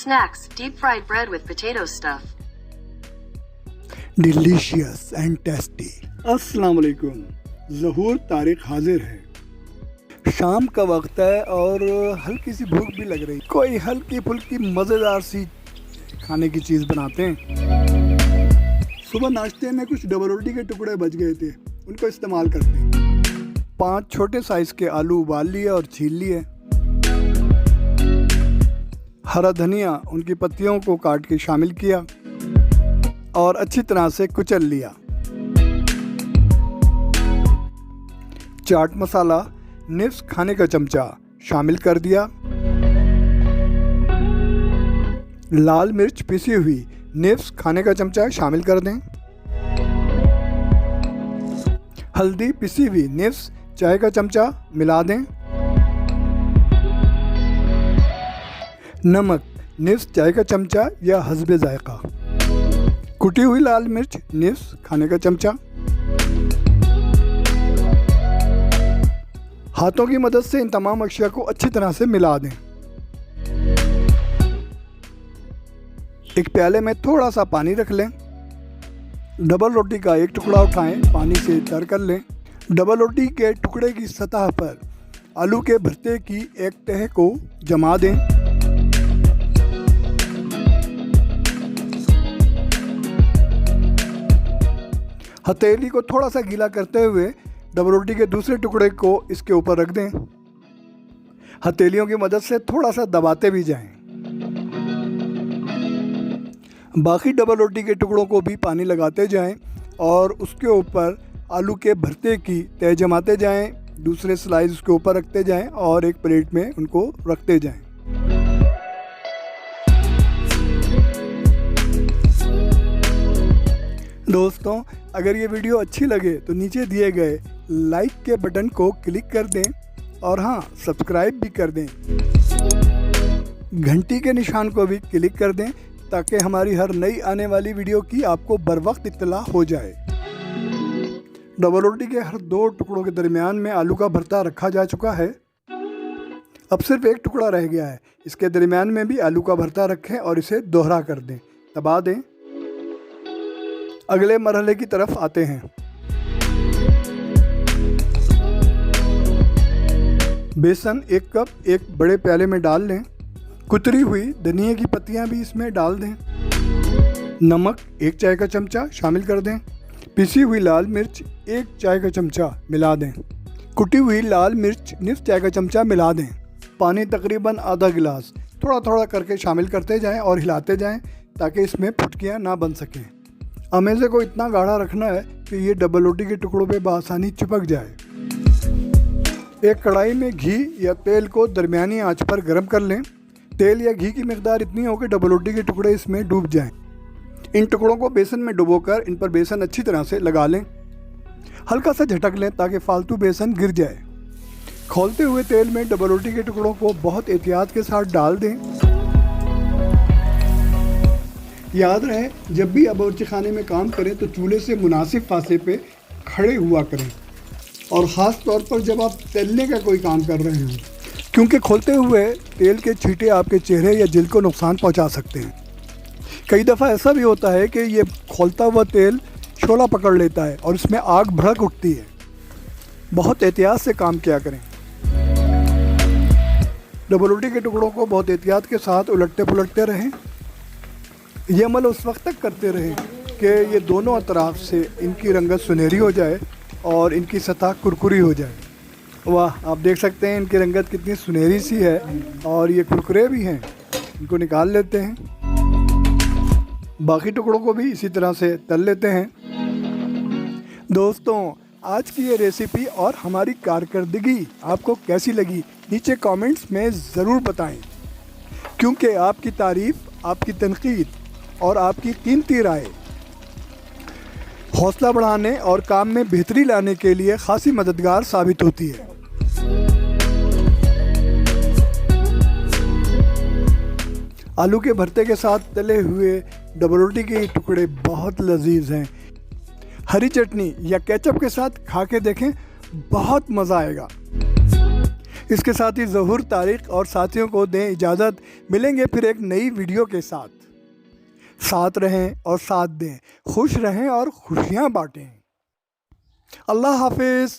Snacks, deep fried bread with potato stuff. Delicious and tasty. अस्सलाम वालेकुम। ज़हूर तारिक हाजिर है। शाम का वक्त है और हल्की सी भूख भी लग रही। कोई हल्की फुल्की मज़ेदार सी खाने की चीज़ बनाते हैं। सुबह नाश्ते में कुछ डबल रोटी के टुकड़े बच गए थे, उनको इस्तेमाल करते हैं। 5 छोटे साइज़ के आलू उबाल लिए और छील लिए। हरा धनिया, उनकी पत्तियों को काट के शामिल किया और अच्छी तरह से कुचल लिया। चाट मसाला, निफ्स खाने का चमचा शामिल कर दिया। लाल मिर्च पिसी हुई, निफ्स खाने का चमचा शामिल कर दें। हल्दी पिसी हुई, निफ्स चाय का चमचा मिला दें। नमक, निफ्स चाय का चमचा या हस्बे जायका। कुटी हुई लाल मिर्च, निफ्स खाने का चमचा। हाथों की मदद से इन तमाम अशिया को अच्छी तरह से मिला दें। एक प्याले में थोड़ा सा पानी रख लें। डबल रोटी का एक टुकड़ा उठाएं, पानी से तर कर लें। डबल रोटी के टुकड़े की सतह पर आलू के भरते की एक तह को जमा दें। हथेली को थोड़ा सा गीला करते हुए डबल रोटी के दूसरे टुकड़े को इसके ऊपर रख दें। हथेलियों की मदद से थोड़ा सा दबाते भी जाएं। बाकी डबल रोटी के टुकड़ों को भी पानी लगाते जाएं और उसके ऊपर आलू के भरते की तह जमाते जाएं। दूसरे स्लाइस उसके ऊपर रखते जाएं और एक प्लेट में उनको रखते जाएं। दोस्तों, अगर ये वीडियो अच्छी लगे तो नीचे दिए गए लाइक के बटन को क्लिक कर दें और हाँ, सब्सक्राइब भी कर दें। घंटी के निशान को भी क्लिक कर दें ताकि हमारी हर नई आने वाली वीडियो की आपको बर वक्त इत्तला हो जाए। डबल रोटी के हर 2 टुकड़ों के दरमियान में आलू का भरता रखा जा चुका है। अब सिर्फ एक टुकड़ा रह गया है। इसके दरमियान में भी आलू का भरता रखें और इसे दोहरा कर दें, दबा दें। अगले मरहले की तरफ आते हैं। बेसन 1 कप एक बड़े प्याले में डाल लें। कुतरी हुई धनिया की पत्तियां भी इसमें डाल दें। नमक 1 चाय का चमचा शामिल कर दें। पिसी हुई लाल मिर्च 1 चाय का चमचा मिला दें। कुटी हुई लाल मिर्च निफ्स चाय का चमचा मिला दें। पानी तकरीबन आधा गिलास थोड़ा थोड़ा करके शामिल करते जाएं और हिलाते जाएं ताकि इसमें फुटकियां ना बन सकें। अमेज़े को इतना गाढ़ा रखना है कि ये डबल रोटी के टुकड़ों पे बआसानी चिपक जाए। एक कढ़ाई में घी या तेल को दरमियानी आंच पर गर्म कर लें। तेल या घी की मिकदार इतनी हो कि डबल रोटी के टुकड़े इसमें डूब जाएं। इन टुकड़ों को बेसन में डुबोकर इन पर बेसन अच्छी तरह से लगा लें। हल्का सा झटक लें ताकि फालतू बेसन गिर जाए। खौलते हुए तेल में डबल रोटी के टुकड़ों को बहुत एहतियात के साथ डाल दें। याद रहे, जब भी आप बावर्ची खाने में काम करें तो चूल्हे से मुनासिब फासले पे खड़े हुआ करें और ख़ास तौर पर जब आप तलने का कोई काम कर रहे हों, क्योंकि खोलते हुए तेल के छींटे आपके चेहरे या जिल्द को नुकसान पहुंचा सकते हैं। कई दफ़ा ऐसा भी होता है कि ये खोलता हुआ तेल शोला पकड़ लेता है और इसमें आग भड़क उठती है। बहुत एहतियात से काम किया करें। डबल रोटी के टुकड़ों को बहुत एहतियात के साथ उलटते पुलटते रहें। ये अमल उस वक्त तक करते रहें कि ये दोनों अतराफ से इनकी रंगत सुनहरी हो जाए और इनकी सतह कुरकुरी हो जाए। वाह, आप देख सकते हैं इनकी रंगत कितनी सुनहरी सी है और ये कुरकुरे भी हैं। इनको निकाल लेते हैं। बाकी टुकड़ों को भी इसी तरह से तल लेते हैं। दोस्तों, आज की ये रेसिपी और हमारी कारकर्दगी आपको कैसी लगी नीचे कमेंट्स में ज़रूर बताएं, क्योंकि आपकी तारीफ़, आपकी तनकीद और आपकी कीमती राय हौसला बढ़ाने और काम में बेहतरी लाने के लिए खासी मददगार साबित होती है। आलू के भरते के साथ तले हुए डबल रोटी के टुकड़े बहुत लजीज हैं। हरी चटनी या केचप के साथ खा के देखें, बहुत मज़ा आएगा। इसके साथ ही ज़हूर, तारिक और साथियों को दें इजाज़त। मिलेंगे फिर एक नई वीडियो के साथ रहें और साथ दें, खुश रहें और खुशियाँ बांटें। अल्लाह हाफिज़।